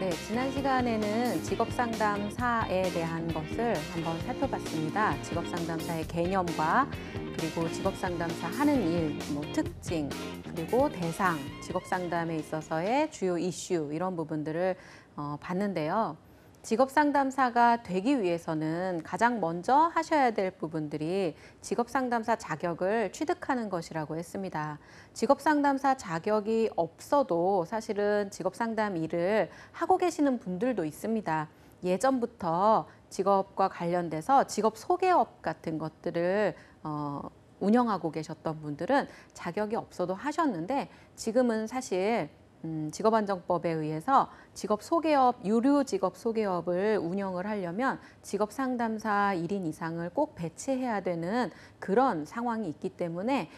네, 지난 시간에는 직업상담사에 대한 것을 한번 살펴봤습니다. 직업상담사의 개념과 그리고 직업상담사 하는 일, 특징, 그리고 대상, 직업상담에 있어서의 주요 이슈 이런 부분들을 봤는데요. 직업상담사가 되기 위해서는 가장 먼저 하셔야 될 부분들이 직업상담사 자격을 취득하는 것이라고 했습니다. 직업상담사 자격이 없어도 사실은 직업상담 일을 하고 계시는 분들도 있습니다. 예전부터 직업과 관련돼서 직업 소개업 같은 것들을 운영하고 계셨던 분들은 자격이 없어도 하셨는데 지금은 사실 직업안정법에 의해서 직업 소개업, 유료 직업 소개업을 운영을 하려면 직업 상담사 1인 이상을 꼭 배치해야 되는 그런 상황이 있기 때문에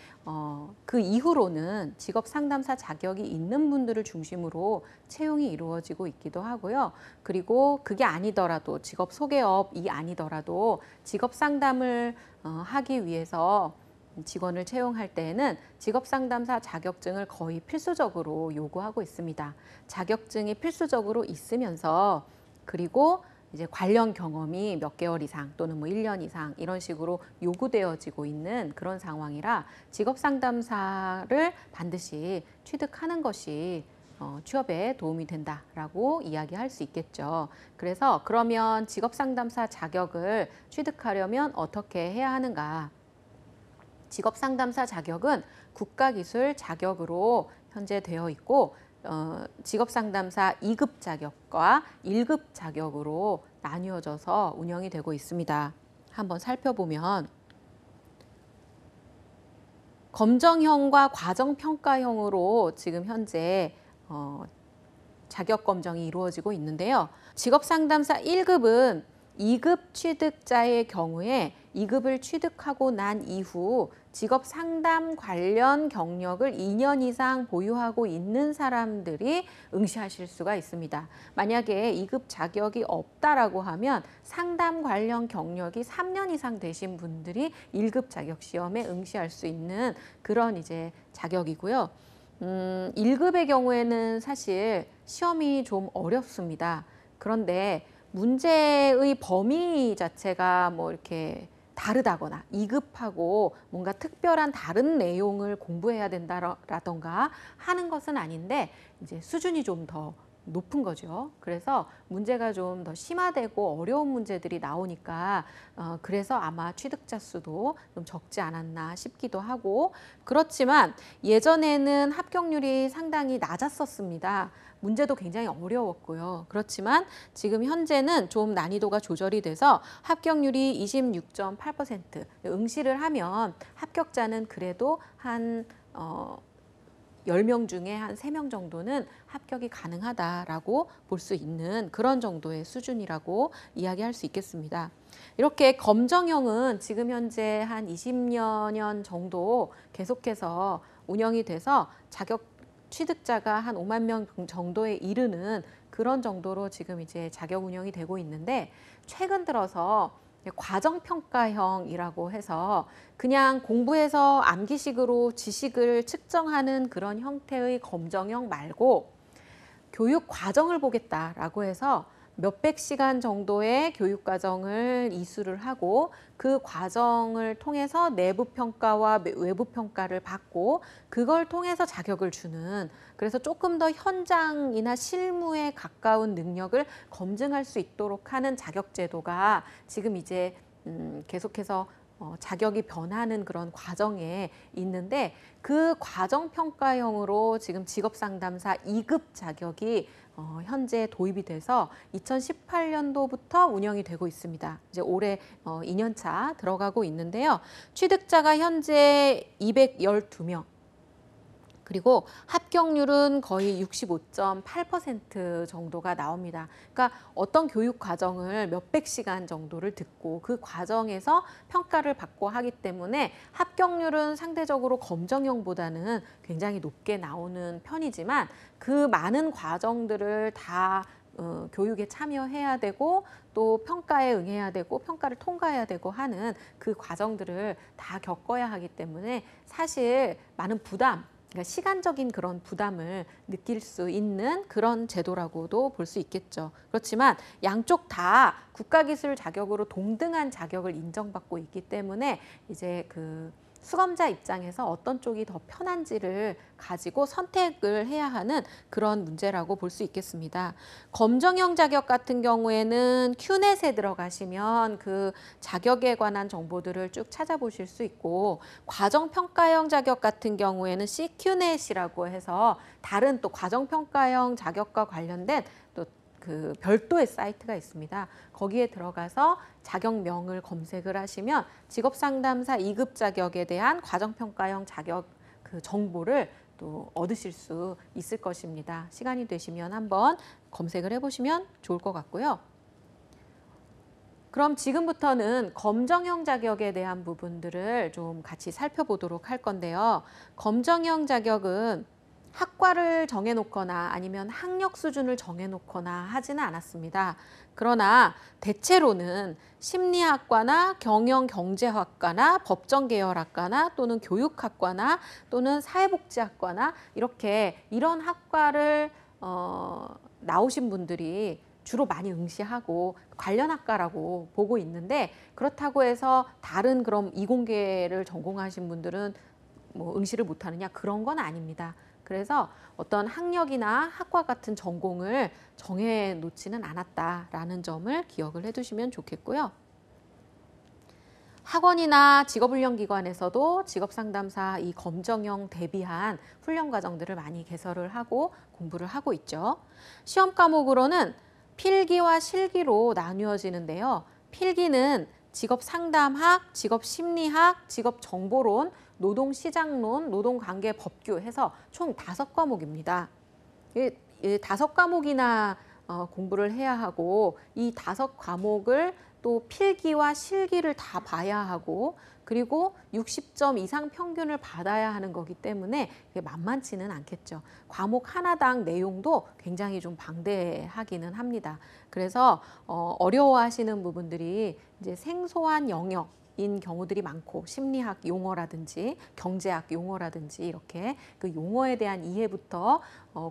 그 이후로는 직업 상담사 자격이 있는 분들을 중심으로 채용이 이루어지고 있기도 하고요. 그리고 그게 아니더라도 직업 소개업이 아니더라도 직업 상담을 하기 위해서 직원을 채용할 때에는 직업상담사 자격증을 거의 필수적으로 요구하고 있습니다. 자격증이 필수적으로 있으면서 그리고 이제 관련 경험이 몇 개월 이상 또는 1년 이상 이런 식으로 요구되어지고 있는 그런 상황이라 직업상담사를 반드시 취득하는 것이 취업에 도움이 된다라고 이야기할 수 있겠죠. 그래서 그러면 직업상담사 자격을 취득하려면 어떻게 해야 하는가? 직업상담사 자격은 국가기술 자격으로 현재 되어 있고 직업상담사 2급 자격과 1급 자격으로 나뉘어져서 운영이 되고 있습니다. 한번 살펴보면 검정형과 과정평가형으로 지금 현재 자격 검정이 이루어지고 있는데요. 직업상담사 1급은 2급 취득자의 경우에 2급을 취득하고 난 이후 직업 상담 관련 경력을 2년 이상 보유하고 있는 사람들이 응시하실 수가 있습니다. 만약에 2급 자격이 없다라고 하면 상담 관련 경력이 3년 이상 되신 분들이 1급 자격 시험에 응시할 수 있는 그런 이제 자격이고요. 1급의 경우에는 사실 시험이 좀 어렵습니다. 그런데 문제의 범위 자체가 이렇게 다르다거나 2급하고 뭔가 특별한 다른 내용을 공부해야 된다라던가 하는 것은 아닌데 이제 수준이 좀 더 높은 거죠. 그래서 문제가 좀 더 심화되고 어려운 문제들이 나오니까 그래서 아마 취득자 수도 좀 적지 않았나 싶기도 하고 그렇지만 예전에는 합격률이 상당히 낮았었습니다. 문제도 굉장히 어려웠고요. 그렇지만 지금 현재는 좀 난이도가 조절이 돼서 합격률이 26.8%, 응시를 하면 합격자는 그래도 한 10명 중에 한 3명 정도는 합격이 가능하다라고 볼 수 있는 그런 정도의 수준이라고 이야기할 수 있겠습니다. 이렇게 검정형은 지금 현재 한 20여 년 정도 계속해서 운영이 돼서 자격 취득자가 한 5만 명 정도에 이르는 그런 정도로 지금 이제 자격 운영이 되고 있는데 최근 들어서 과정평가형이라고 해서 그냥 공부해서 암기식으로 지식을 측정하는 그런 형태의 검정형 말고 교육 과정을 보겠다라고 해서 몇백 시간 정도의 교육 과정을 이수를 하고 그 과정을 통해서 내부 평가와 외부 평가를 받고 그걸 통해서 자격을 주는 그래서 조금 더 현장이나 실무에 가까운 능력을 검증할 수 있도록 하는 자격 제도가 지금 이제 계속해서 자격이 변하는 그런 과정에 있는데 그 과정평가형으로 지금 직업상담사 2급 자격이 현재 도입이 돼서 2018년도부터 운영이 되고 있습니다. 이제 올해 2년 차 들어가고 있는데요. 취득자가 현재 212명. 그리고 합격률은 거의 65.8% 정도가 나옵니다. 그러니까 어떤 교육 과정을 몇백 시간 정도를 듣고 그 과정에서 평가를 받고 하기 때문에 합격률은 상대적으로 검정형보다는 굉장히 높게 나오는 편이지만 그 많은 과정들을 다 교육에 참여해야 되고 또 평가에 응해야 되고 평가를 통과해야 되고 하는 그 과정들을 다 겪어야 하기 때문에 사실 많은 부담 그러니까 시간적인 그런 부담을 느낄 수 있는 그런 제도라고도 볼 수 있겠죠. 그렇지만 양쪽 다 국가기술 자격으로 동등한 자격을 인정받고 있기 때문에 이제 그 수검자 입장에서 어떤 쪽이 더 편한지를 가지고 선택을 해야 하는 그런 문제라고 볼 수 있겠습니다. 검정형 자격 같은 경우에는 큐넷에 들어가시면 그 자격에 관한 정보들을 쭉 찾아보실 수 있고, 과정평가형 자격 같은 경우에는 CQNet이라고 해서 다른 또 과정평가형 자격과 관련된 또 그 별도의 사이트가 있습니다. 거기에 들어가서 자격명을 검색을 하시면 직업상담사 2급 자격에 대한 과정평가형 자격 그 정보를 또 얻으실 수 있을 것입니다. 시간이 되시면 한번 검색을 해보시면 좋을 것 같고요. 그럼 지금부터는 검정형 자격에 대한 부분들을 좀 같이 살펴보도록 할 건데요. 검정형 자격은 학과를 정해놓거나 아니면 학력 수준을 정해놓거나 하지는 않았습니다. 그러나 대체로는 심리학과나 경영경제학과나 법정계열학과나 또는 교육학과나 또는 사회복지학과나 이렇게 이런 학과를 나오신 분들이 주로 많이 응시하고 관련 학과라고 보고 있는데, 그렇다고 해서 다른 그럼 이공계를 전공하신 분들은 뭐 응시를 못하느냐, 그런 건 아닙니다. 그래서 어떤 학력이나 학과 같은 전공을 정해 놓지는 않았다라는 점을 기억을 해두시면 좋겠고요. 학원이나 직업훈련기관에서도 직업상담사 이 검정형 대비한 훈련 과정들을 많이 개설을 하고 공부를 하고 있죠. 시험 과목으로는 필기와 실기로 나누어지는데요. 필기는 직업상담학, 직업심리학, 직업정보론, 노동시장론, 노동관계법규 해서 총 5과목입니다. 이 5과목이나 공부를 해야 하고, 이 5과목을 또 필기와 실기를 다 봐야 하고, 그리고 60점 이상 평균을 받아야 하는 거기 때문에 만만치는 않겠죠. 과목 하나당 내용도 굉장히 좀 방대하기는 합니다. 그래서 어려워하시는 부분들이 이제 생소한 영역인 경우들이 많고, 심리학 용어라든지 경제학 용어라든지 이렇게 그 용어에 대한 이해부터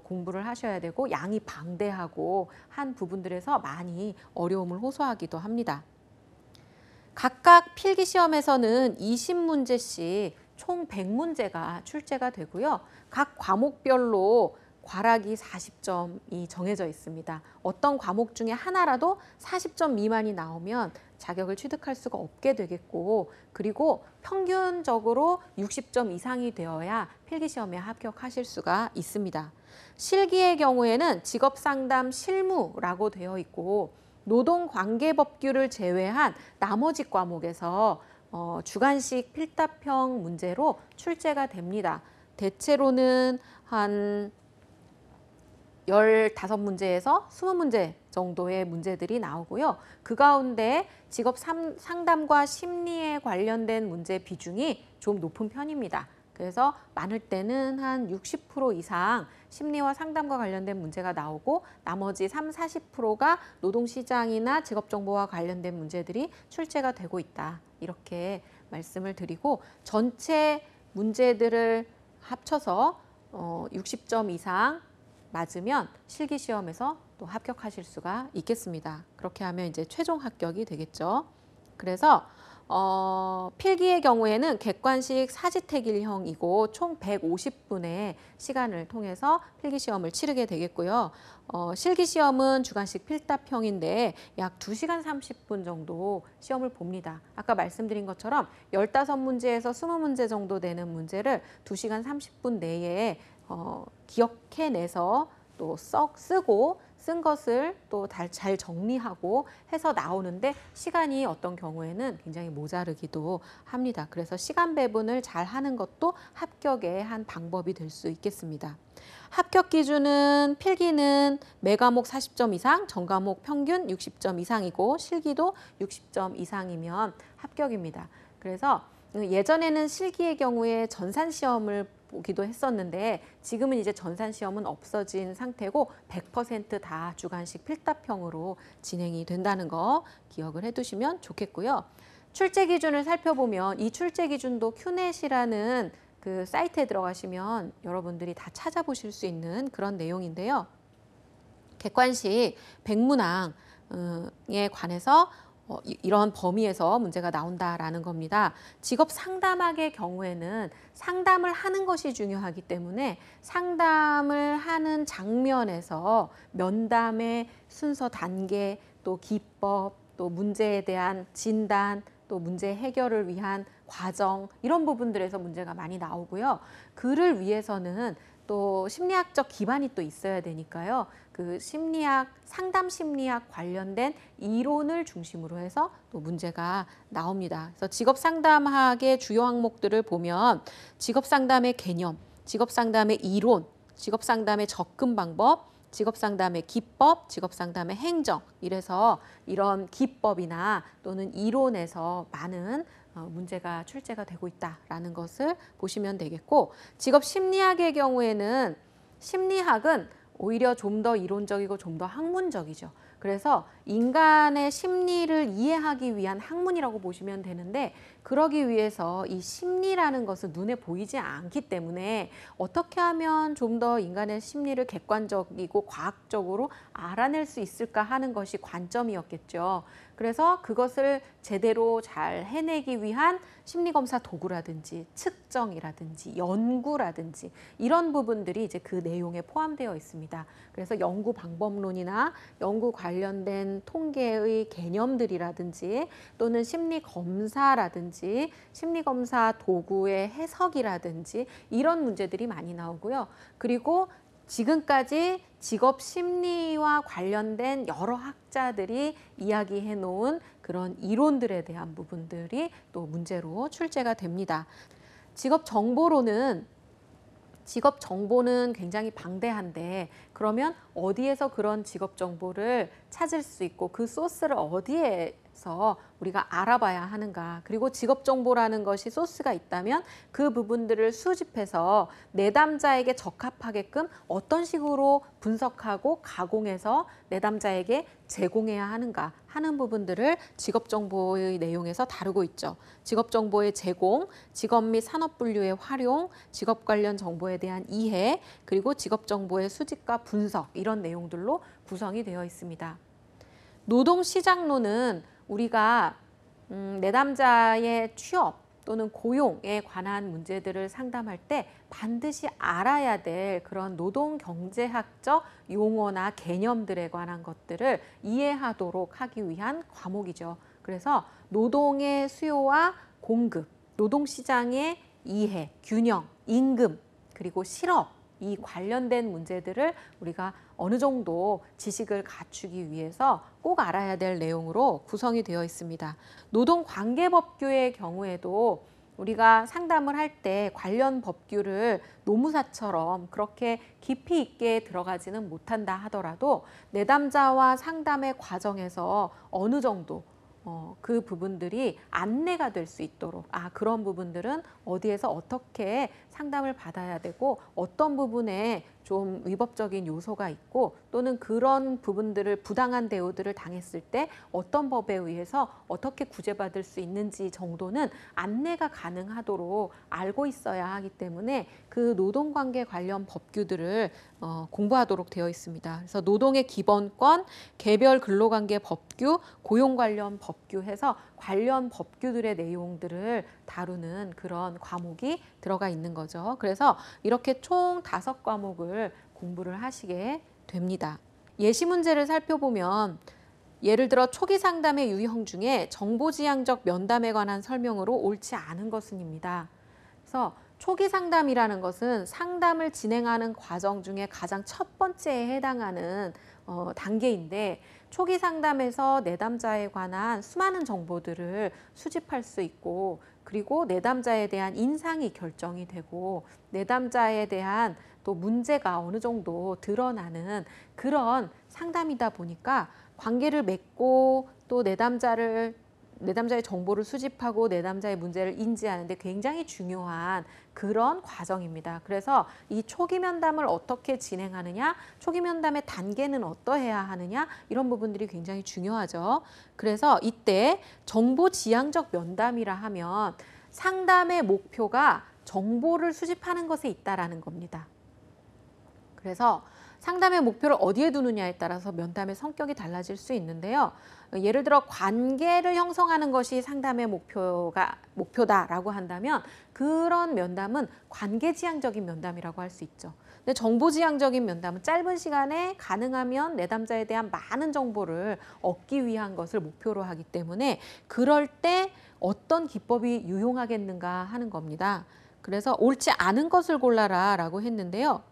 공부를 하셔야 되고, 양이 방대하고 한 부분들에서 많이 어려움을 호소하기도 합니다. 각각 필기시험에서는 20문제씩 총 100문제가 출제가 되고요. 각 과목별로 괄하기 40점이 정해져 있습니다. 어떤 과목 중에 하나라도 40점 미만이 나오면 자격을 취득할 수가 없게 되겠고, 그리고 평균적으로 60점 이상이 되어야 필기시험에 합격하실 수가 있습니다. 실기의 경우에는 직업상담 실무라고 되어 있고, 노동관계법규를 제외한 나머지 과목에서 주관식 필답형 문제로 출제가 됩니다. 대체로는 한 15문제에서 20문제 정도의 문제들이 나오고요. 그 가운데 직업 상담과 심리에 관련된 문제 비중이 좀 높은 편입니다. 그래서 많을 때는 한 60% 이상 심리와 상담과 관련된 문제가 나오고, 나머지 30~40%가 노동시장이나 직업정보와 관련된 문제들이 출제가 되고 있다, 이렇게 말씀을 드리고, 전체 문제들을 합쳐서 60점 이상 맞으면 실기시험에서 또 합격하실 수가 있겠습니다. 그렇게 하면 이제 최종 합격이 되겠죠. 그래서 필기의 경우에는 객관식 사지택일형이고 총 150분의 시간을 통해서 필기시험을 치르게 되겠고요. 실기시험은 주관식 필답형인데 약 2시간 30분 정도 시험을 봅니다. 아까 말씀드린 것처럼 15문제에서 20문제 정도 되는 문제를 2시간 30분 내에 기억해내서 또 쓰고, 쓴 것을 또 잘 정리하고 해서 나오는데 시간이 어떤 경우에는 굉장히 모자르기도 합니다. 그래서 시간 배분을 잘 하는 것도 합격의 한 방법이 될 수 있겠습니다. 합격 기준은 필기는 매 과목 40점 이상, 전 과목 평균 60점 이상이고, 실기도 60점 이상이면 합격입니다. 그래서 예전에는 실기의 경우에 전산시험을 보기도 했었는데, 지금은 이제 전산시험은 없어진 상태고 100% 다 주관식 필답형으로 진행이 된다는 거 기억을 해두시면 좋겠고요. 출제 기준을 살펴보면 이 출제 기준도 큐넷이라는 그 사이트에 들어가시면 여러분들이 다 찾아보실 수 있는 그런 내용인데요. 객관식 백문항에 관해서 이런 범위에서 문제가 나온다라는 겁니다. 직업 상담학의 경우에는 상담을 하는 것이 중요하기 때문에 상담을 하는 장면에서 면담의 순서 단계, 또 기법, 또 문제에 대한 진단, 또 문제 해결을 위한 과정, 이런 부분들에서 문제가 많이 나오고요. 그를 위해서는 또 심리학적 기반이 또 있어야 되니까요. 그 심리학, 상담 심리학 관련된 이론을 중심으로 해서 또 문제가 나옵니다. 그래서 직업 상담학의 주요 항목들을 보면 직업 상담의 개념, 직업 상담의 이론, 직업 상담의 접근 방법, 직업 상담의 기법, 직업 상담의 행정, 이래서 이런 기법이나 또는 이론에서 많은 문제가 출제가 되고 있다라는 것을 보시면 되겠고, 직업 심리학의 경우에는 심리학은 오히려 좀 더 이론적이고 좀 더 학문적이죠. 그래서 인간의 심리를 이해하기 위한 학문이라고 보시면 되는데, 그러기 위해서 이 심리라는 것은 눈에 보이지 않기 때문에 어떻게 하면 좀 더 인간의 심리를 객관적이고 과학적으로 알아낼 수 있을까 하는 것이 관점이었겠죠. 그래서 그것을 제대로 잘 해내기 위한 심리검사 도구라든지 측정이라든지 연구라든지 이런 부분들이 이제 그 내용에 포함되어 있습니다. 그래서 연구 방법론이나 연구 관련된 통계의 개념들이라든지 또는 심리검사라든지 심리검사 도구의 해석이라든지 이런 문제들이 많이 나오고요. 그리고 지금까지 직업 심리와 관련된 여러 학자들이 이야기해 놓은 그런 이론들에 대한 부분들이 또 문제로 출제가 됩니다. 직업 정보는 굉장히 방대한데, 그러면 어디에서 그런 직업 정보를 찾을 수 있고 그 소스를 어디에서 우리가 알아봐야 하는가, 그리고 직업 정보라는 것이 소스가 있다면 그 부분들을 수집해서 내담자에게 적합하게끔 어떤 식으로 분석하고 가공해서 내담자에게 제공해야 하는가 하는 부분들을 직업정보의 내용에서 다루고 있죠. 직업정보의 제공, 직업 및 산업 분류의 활용, 직업 관련 정보에 대한 이해, 그리고 직업정보의 수집과 분석, 이런 내용들로 구성이 되어 있습니다. 노동시장론은 우리가 내담자의 취업 또는 고용에 관한 문제들을 상담할 때 반드시 알아야 될 그런 노동경제학적 용어나 개념들에 관한 것들을 이해하도록 하기 위한 과목이죠. 그래서 노동의 수요와 공급, 노동시장의 이해, 균형, 임금, 그리고 실업, 이 관련된 문제들을 우리가 어느 정도 지식을 갖추기 위해서 꼭 알아야 될 내용으로 구성이 되어 있습니다. 노동관계법규의 경우에도 우리가 상담을 할 때 관련 법규를 노무사처럼 그렇게 깊이 있게 들어가지는 못한다 하더라도 내담자와 상담의 과정에서 어느 정도 그 부분들이 안내가 될 수 있도록, 그런 부분들은 어디에서 어떻게 상담을 받아야 되고 어떤 부분에 좀 위법적인 요소가 있고 또는 그런 부분들을 부당한 대우들을 당했을 때 어떤 법에 의해서 어떻게 구제받을 수 있는지 정도는 안내가 가능하도록 알고 있어야 하기 때문에 그 노동관계 관련 법규들을 공부하도록 되어 있습니다. 그래서 노동의 기본권, 개별 근로관계 법규, 고용 관련 법규 해서 관련 법규들의 내용들을 다루는 그런 과목이 들어가 있는 거죠. 그래서 이렇게 총 5과목을 공부를 하시게 됩니다. 예시 문제를 살펴보면 예를 들어 초기 상담의 유형 중에 정보지향적 면담에 관한 설명으로 옳지 않은 것은입니다. 그래서 초기 상담이라는 것은 상담을 진행하는 과정 중에 가장 첫 번째에 해당하는 단계인데, 초기 상담에서 내담자에 관한 수많은 정보들을 수집할 수 있고, 그리고 내담자에 대한 인상이 결정이 되고 내담자에 대한 또 문제가 어느 정도 드러나는 그런 상담이다 보니까 관계를 맺고 또 내담자의 정보를 수집하고 내담자의 문제를 인지하는데 굉장히 중요한 그런 과정입니다. 그래서 이 초기 면담을 어떻게 진행하느냐, 초기 면담의 단계는 어떠해야 하느냐, 이런 부분들이 굉장히 중요하죠. 그래서 이때 정보지향적 면담이라 하면 상담의 목표가 정보를 수집하는 것에 있다라는 겁니다. 그래서 상담의 목표를 어디에 두느냐에 따라서 면담의 성격이 달라질 수 있는데요. 예를 들어 관계를 형성하는 것이 상담의 목표다라고 한다면 그런 면담은 관계지향적인 면담이라고 할 수 있죠. 근데 정보지향적인 면담은 짧은 시간에 가능하면 내담자에 대한 많은 정보를 얻기 위한 것을 목표로 하기 때문에 그럴 때 어떤 기법이 유용하겠는가 하는 겁니다. 그래서 옳지 않은 것을 골라라 라고 했는데요.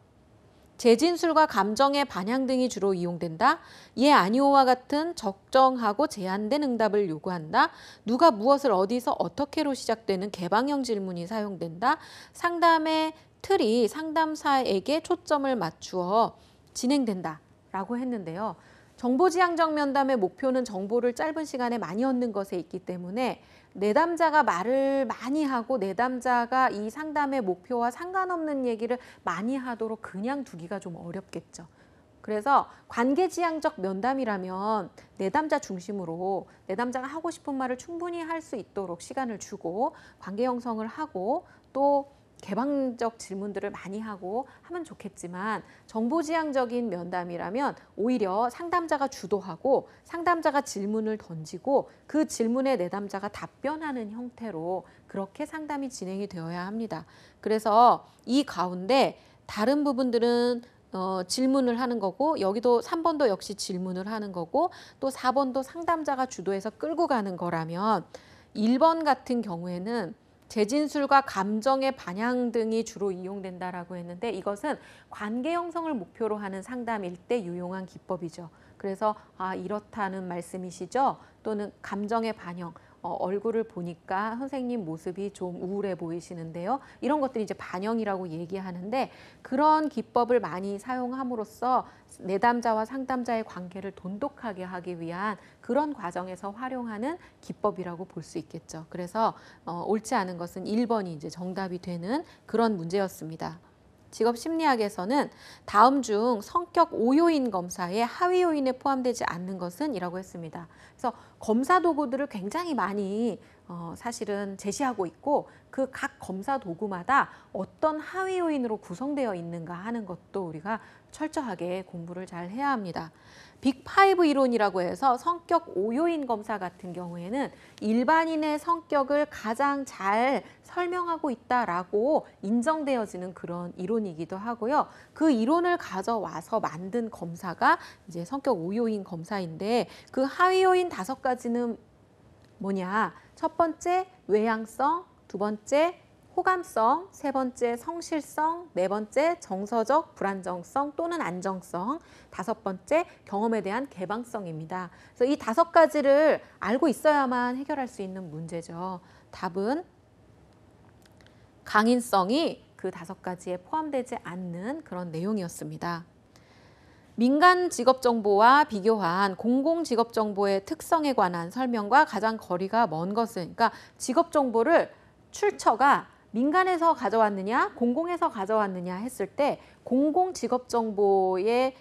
재진술과 감정의 반향 등이 주로 이용된다. 예, 아니오와 같은 적정하고 제한된 응답을 요구한다. 누가 무엇을 어디서 어떻게로 시작되는 개방형 질문이 사용된다. 상담의 틀이 상담사에게 초점을 맞추어 진행된다 라고 했는데요. 정보지향적 면담의 목표는 정보를 짧은 시간에 많이 얻는 것에 있기 때문에 내담자가 말을 많이 하고 내담자가 이 상담의 목표와 상관없는 얘기를 많이 하도록 그냥 두기가 좀 어렵겠죠. 그래서 관계지향적 면담이라면 내담자 중심으로 내담자가 하고 싶은 말을 충분히 할 수 있도록 시간을 주고 관계 형성을 하고 또 개방적 질문들을 많이 하고 하면 좋겠지만 정보지향적인 면담이라면 오히려 상담자가 주도하고 상담자가 질문을 던지고 그 질문에 내담자가 답변하는 형태로 그렇게 상담이 진행이 되어야 합니다. 그래서 이 가운데 다른 부분들은 질문을 하는 거고 여기도 3번도 역시 질문을 하는 거고 또 4번도 상담자가 주도해서 끌고 가는 거라면 1번 같은 경우에는 재진술과 감정의 반향 등이 주로 이용된다라고 했는데 이것은 관계 형성을 목표로 하는 상담일 때 유용한 기법이죠. 그래서 이렇다는 말씀이시죠? 또는 감정의 반영, 얼굴을 보니까 선생님 모습이 좀 우울해 보이시는데요. 이런 것들이 이제 반영이라고 얘기하는데 그런 기법을 많이 사용함으로써 내담자와 상담자의 관계를 돈독하게 하기 위한 그런 과정에서 활용하는 기법이라고 볼 수 있겠죠. 그래서 옳지 않은 것은 1번이 이제 정답이 되는 그런 문제였습니다. 직업심리학에서는 다음 중 성격 오요인 검사에 하위 요인에 포함되지 않는 것은 이라고 했습니다. 그래서 검사 도구들을 굉장히 많이 사실은 제시하고 있고 그 각 검사 도구마다 어떤 하위 요인으로 구성되어 있는가 하는 것도 우리가 철저하게 공부를 잘 해야 합니다. 빅5 이론이라고 해서 성격 오요인 검사 같은 경우에는 일반인의 성격을 가장 잘 설명하고 있다라고 인정되어지는 그런 이론이기도 하고요. 그 이론을 가져와서 만든 검사가 이제 성격 오요인 검사인데 그 하위 요인 5가지는 뭐냐? 첫 번째 외향성, 두 번째 호감성, 세 번째 성실성, 네 번째 정서적 불안정성 또는 안정성, 5번째 경험에 대한 개방성입니다. 그래서 이 5가지를 알고 있어야만 해결할 수 있는 문제죠. 답은 강인성이 그 5가지에 포함되지 않는 그런 내용이었습니다. 민간 직업 정보와 비교한 공공 직업 정보의 특성에 관한 설명과 가장 거리가 먼 것은, 그러니까 직업 정보를 출처가 민간에서 가져왔느냐 공공에서 가져왔느냐 했을 때 공공 직업 정보의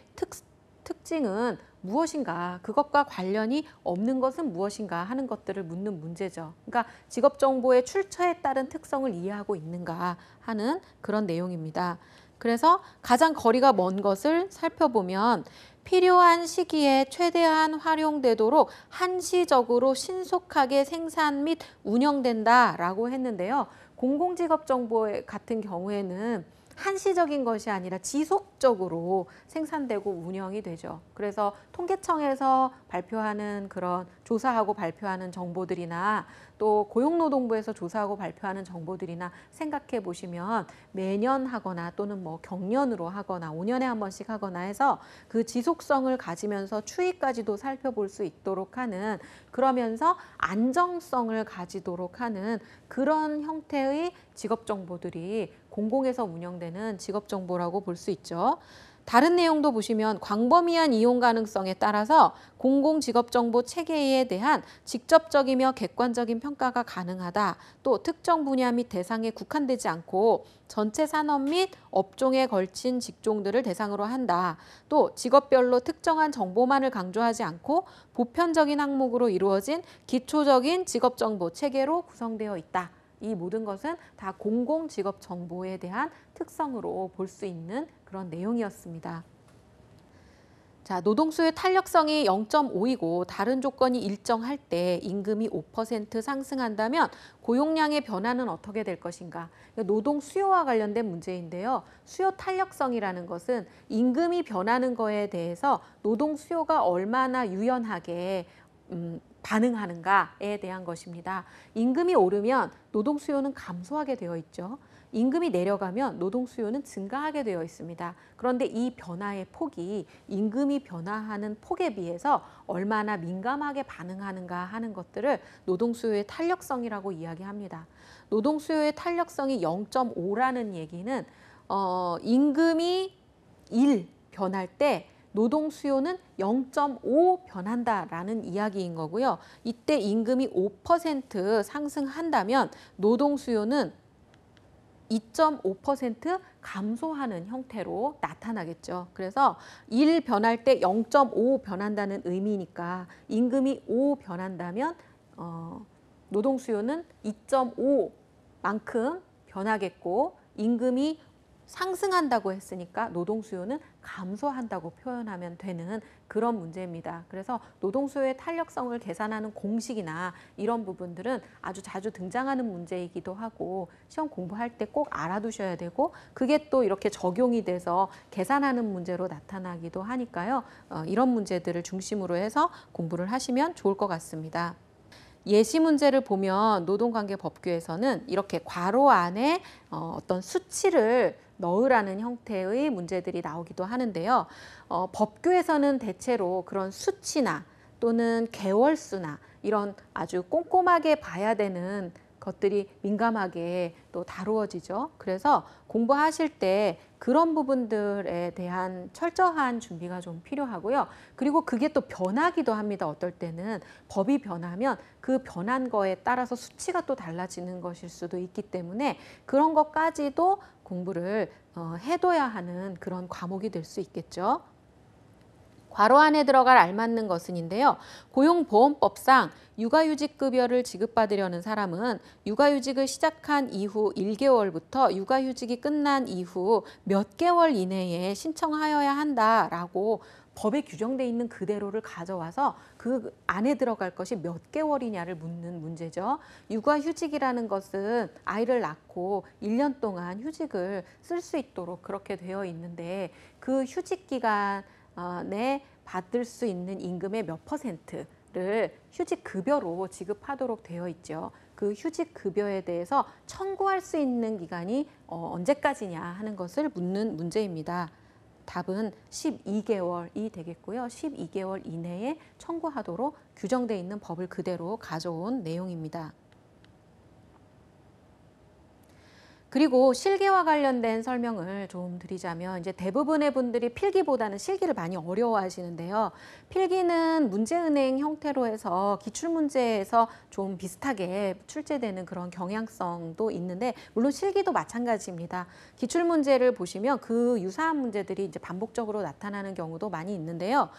특징은 무엇인가, 그것과 관련이 없는 것은 무엇인가 하는 것들을 묻는 문제죠. 그러니까 직업 정보의 출처에 따른 특성을 이해하고 있는가 하는 그런 내용입니다. 그래서 가장 거리가 먼 것을 살펴보면 필요한 시기에 최대한 활용되도록 한시적으로 신속하게 생산 및 운영된다라고 했는데요. 공공직업 정보 같은 경우에는 한시적인 것이 아니라 지속적으로 생산되고 운영이 되죠. 그래서 통계청에서 발표하는 그런 조사하고 발표하는 정보들이나 또 고용노동부에서 조사하고 발표하는 정보들이나 생각해 보시면 매년 하거나 또는 뭐 경년으로 하거나 5년에 한 번씩 하거나 해서 그 지속성을 가지면서 추이까지도 살펴볼 수 있도록 하는, 그러면서 안정성을 가지도록 하는 그런 형태의 직업 정보들이 공공에서 운영되는 직업 정보라고 볼 수 있죠. 다른 내용도 보시면 광범위한 이용 가능성에 따라서 공공직업정보 체계에 대한 직접적이며 객관적인 평가가 가능하다. 또 특정 분야 및 대상에 국한되지 않고 전체 산업 및 업종에 걸친 직종들을 대상으로 한다. 또 직업별로 특정한 정보만을 강조하지 않고 보편적인 항목으로 이루어진 기초적인 직업정보 체계로 구성되어 있다. 이 모든 것은 다 공공직업 정보에 대한 특성으로 볼 수 있는 그런 내용이었습니다. 자, 노동수요 탄력성이 0.5이고 다른 조건이 일정할 때 임금이 5% 상승한다면 고용량의 변화는 어떻게 될 것인가? 노동 수요와 관련된 문제인데요. 수요 탄력성이라는 것은 임금이 변하는 거에 대해서 노동 수요가 얼마나 유연하게 반응하는가에 대한 것입니다. 임금이 오르면 노동 수요는 감소하게 되어 있죠. 임금이 내려가면 노동 수요는 증가하게 되어 있습니다. 그런데 이 변화의 폭이 임금이 변화하는 폭에 비해서 얼마나 민감하게 반응하는가 하는 것들을 노동 수요의 탄력성이라고 이야기합니다. 노동 수요의 탄력성이 0.5라는 얘기는 임금이 1 변할 때 노동 수요는 0.5 변한다라는 이야기인 거고요. 이때 임금이 5% 상승한다면 노동 수요는 2.5% 감소하는 형태로 나타나겠죠. 그래서 1 변할 때 0.5 변한다는 의미니까 임금이 5 변한다면 노동 수요는 2.5만큼 변하겠고 임금이 상승한다고 했으니까 노동 수요는 감소한다고 표현하면 되는 그런 문제입니다. 그래서 노동 수요의 탄력성을 계산하는 공식이나 이런 부분들은 아주 자주 등장하는 문제이기도 하고 시험 공부할 때 꼭 알아두셔야 되고 그게 또 이렇게 적용이 돼서 계산하는 문제로 나타나기도 하니까요. 이런 문제들을 중심으로 해서 공부를 하시면 좋을 것 같습니다. 예시 문제를 보면 노동관계법규에서는 이렇게 괄호 안에 어떤 수치를 넣으라는 형태의 문제들이 나오기도 하는데요. 법규에서는 대체로 그런 수치나 또는 개월수나 이런 아주 꼼꼼하게 봐야 되는 것들이 민감하게 또 다루어지죠. 그래서 공부하실 때 그런 부분들에 대한 철저한 준비가 좀 필요하고요. 그리고 그게 또 변하기도 합니다. 어떨 때는 법이 변하면 그 변한 거에 따라서 수치가 또 달라지는 것일 수도 있기 때문에 그런 것까지도 공부를 해둬야 하는 그런 과목이 될 수 있겠죠. 괄호 안에 들어갈 알맞는 것은인데요. 고용보험법상 육아휴직급여를 지급받으려는 사람은 육아휴직을 시작한 이후 1개월부터 육아휴직이 끝난 이후 몇 개월 이내에 신청하여야 한다라고 법에 규정돼 있는 그대로를 가져와서 그 안에 들어갈 것이 몇 개월이냐를 묻는 문제죠. 육아휴직이라는 것은 아이를 낳고 1년 동안 휴직을 쓸 수 있도록 그렇게 되어 있는데 그 휴직 기간에 받을 수 있는 임금의 몇 %를 휴직급여로 지급하도록 되어 있죠. 그 휴직급여에 대해서 청구할 수 있는 기간이 언제까지냐 하는 것을 묻는 문제입니다. 답은 12개월이 되겠고요. 12개월 이내에 청구하도록 규정되어 있는 법을 그대로 가져온 내용입니다. 그리고 실기와 관련된 설명을 좀 드리자면 이제 대부분의 분들이 필기보다는 실기를 많이 어려워하시는데요. 필기는 문제은행 형태로 해서 기출문제에서 좀 비슷하게 출제되는 그런 경향성도 있는데 물론 실기도 마찬가지입니다. 기출문제를 보시면 그 유사한 문제들이 이제 반복적으로 나타나는 경우도 많이 있는데요.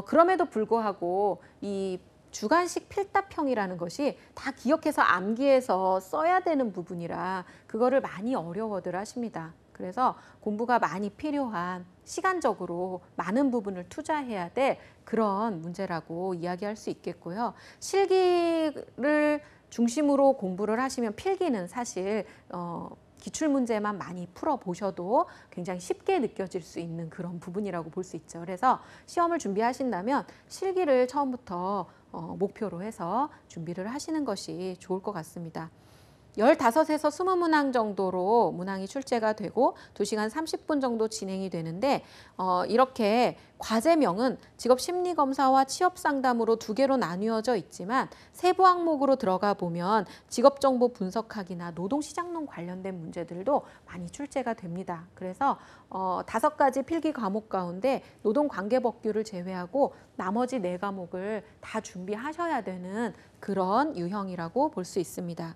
그럼에도 불구하고 이 주관식 필답형이라는 것이 다 기억해서 암기해서 써야 되는 부분이라 그거를 많이 어려워들 하십니다. 그래서 공부가 많이 필요한 시간적으로 많은 부분을 투자해야 될 그런 문제라고 이야기할 수 있겠고요. 실기를 중심으로 공부를 하시면 필기는 사실 기출문제만 많이 풀어보셔도 굉장히 쉽게 느껴질 수 있는 그런 부분이라고 볼 수 있죠. 그래서 시험을 준비하신다면 실기를 처음부터 목표로 해서 준비를 하시는 것이 좋을 것 같습니다. 15에서 20문항 정도로 문항이 출제가 되고 2시간 30분 정도 진행이 되는데 이렇게 과제명은 직업심리검사와 취업상담으로 2개로 나뉘어져 있지만 세부 항목으로 들어가 보면 직업정보 분석학이나 노동시장론 관련된 문제들도 많이 출제가 됩니다. 그래서 5가지 필기 과목 가운데 노동관계법규를 제외하고 나머지 4과목을 다 준비하셔야 되는 그런 유형이라고 볼 수 있습니다.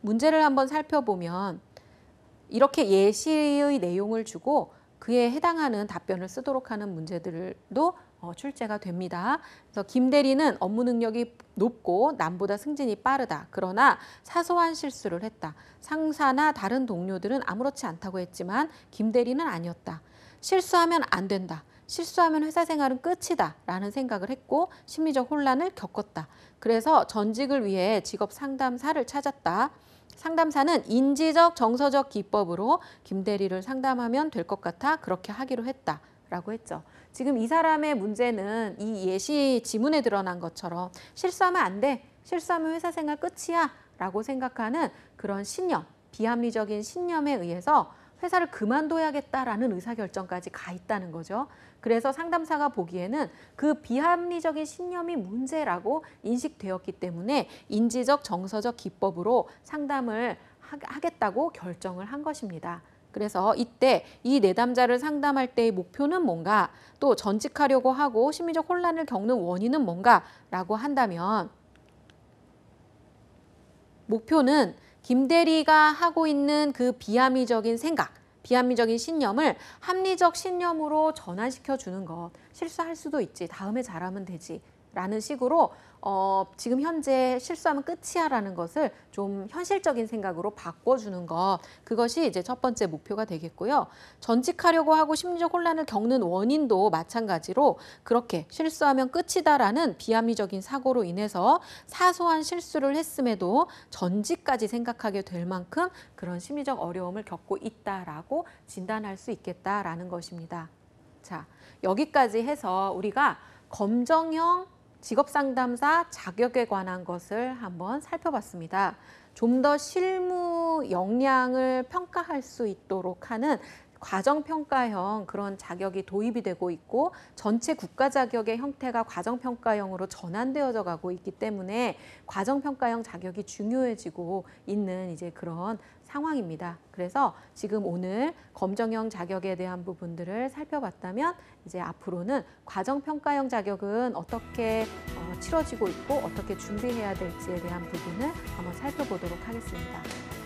문제를 한번 살펴보면 이렇게 예시의 내용을 주고 그에 해당하는 답변을 쓰도록 하는 문제들도 출제가 됩니다. 그래서 김 대리는 업무 능력이 높고 남보다 승진이 빠르다. 그러나 사소한 실수를 했다. 상사나 다른 동료들은 아무렇지 않다고 했지만 김 대리는 아니었다. 실수하면 안 된다. 실수하면 회사 생활은 끝이다 라는 생각을 했고 심리적 혼란을 겪었다. 그래서 전직을 위해 직업 상담사를 찾았다. 상담사는 인지적 정서적 기법으로 김 대리를 상담하면 될 것 같아 그렇게 하기로 했다라고 했죠. 지금 이 사람의 문제는 이 예시 지문에 드러난 것처럼 실수하면 안 돼, 실수하면 회사 생활 끝이야 라고 생각하는 그런 신념, 비합리적인 신념에 의해서 회사를 그만둬야겠다라는 의사결정까지 가 있다는 거죠. 그래서 상담사가 보기에는 그 비합리적인 신념이 문제라고 인식되었기 때문에 인지적 정서적 기법으로 상담을 하겠다고 결정을 한 것입니다. 그래서 이때 이 내담자를 상담할 때의 목표는 뭔가, 또 전직하려고 하고 심리적 혼란을 겪는 원인은 뭔가라고 한다면 목표는 김 대리가 하고 있는 그 비합리적인 생각, 비합리적인 신념을 합리적 신념으로 전환시켜 주는 것. 실수할 수도 있지, 다음에 잘하면 되지 라는 식으로 지금 현재 실수하면 끝이야 라는 것을 좀 현실적인 생각으로 바꿔주는 것, 그것이 이제 첫 번째 목표가 되겠고요. 전직하려고 하고 심리적 혼란을 겪는 원인도 마찬가지로 그렇게 실수하면 끝이다라는 비합리적인 사고로 인해서 사소한 실수를 했음에도 전직까지 생각하게 될 만큼 그런 심리적 어려움을 겪고 있다라고 진단할 수 있겠다라는 것입니다. 자, 여기까지 해서 우리가 검정형 직업상담사 자격에 관한 것을 한번 살펴봤습니다. 좀 더 실무 역량을 평가할 수 있도록 하는 과정평가형 그런 자격이 도입이 되고 있고 전체 국가 자격의 형태가 과정평가형으로 전환되어져 가고 있기 때문에 과정평가형 자격이 중요해지고 있는 이제 그런 상황입니다. 그래서 지금 오늘 검정형 자격에 대한 부분들을 살펴봤다면 이제 앞으로는 과정평가형 자격은 어떻게 치러지고 있고 어떻게 준비해야 될지에 대한 부분을 한번 살펴보도록 하겠습니다.